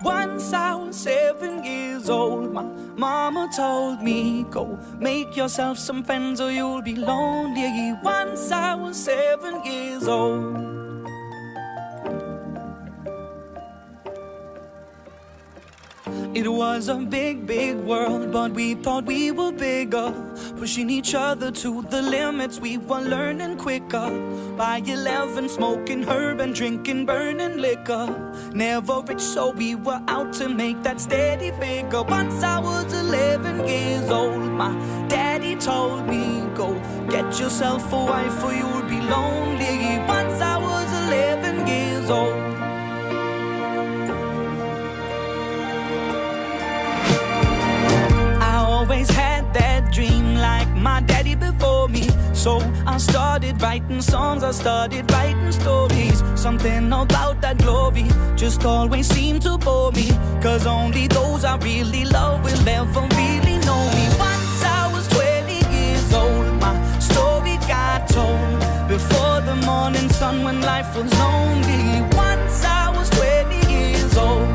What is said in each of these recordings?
Once I was 7 years old, my mama told me, go make yourself some friends or you'll be lonely. Once I was 7 years old. It was a big, big world, but we thought we were bigger, pushing each other to the limits. We were learning quicker. By 11, smoking herb and drinking burning liquor. Never rich, so we were out to make that steady figure. Once I was 11 years old, my daddy told me, go get yourself a wife or you'll be lonely. Once I was 11 years old. Always had that dream like my daddy before me. So I started writing songs, I started writing stories. Something about that glory just always seemed to bore me, 'cause only those I really love will ever really know me. Once I was 20 years old, my story got told before the morning sun when life was lonely. Once I was 20 years old.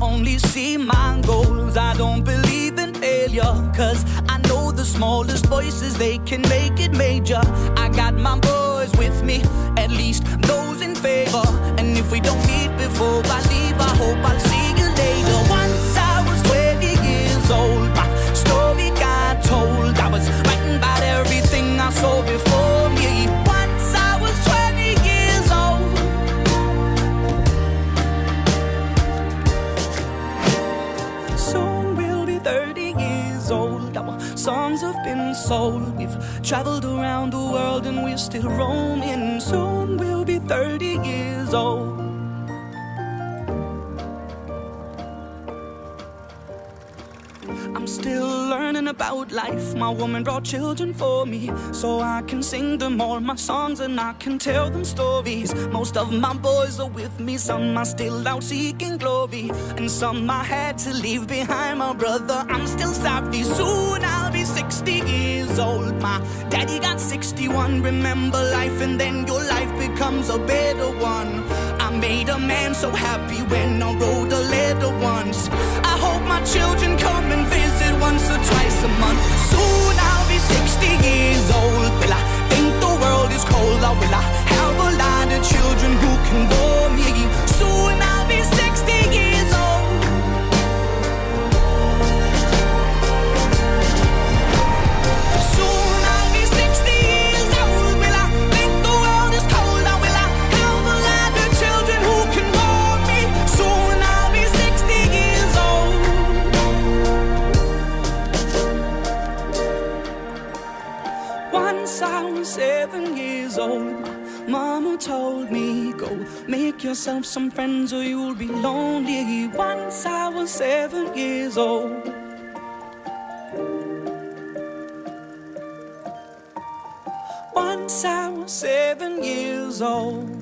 Only see my goals, I don't believe in failure, 'cause I know the smallest voices, they can make it major. I got my boys with me, at least those in favor. And if we don't meet before I leave, I hope I'll see you later. Once I was 20 years old, my story got told. I was writing about everything I saw before me. Once I was 20 years old. Soon we'll be 30 years old. Our songs have been sold. We've traveled around the world and we're still roaming. Soon we'll be 30 years old. I'm still learning about life. My woman brought children for me, so I can sing them all my songs and I can tell them stories. Most of my boys are with me, some are still out seeking glory, and some I had to leave behind. My brother, I'm still sorry. Soon I'll be 60 years old. My daddy got 61. Remember life and then your life becomes a better one. I made a man so happy when I wrote a letter once. I hope my children come and visit once or twice a month. Soon I'll be 60 years old. Will I think the world is cold, or will I have a lot of children who can bore me? Soon I'll be 60 years old. Soon I'll be 60 years old. Will I think the world is cold, or will I have a lot of children who can bore me? Soon I'll be 60 years old. Once I was 7 years old, mama told me, go make yourself some friends or you'll be lonely. Once I was 7 years old. Once I was 7 years old.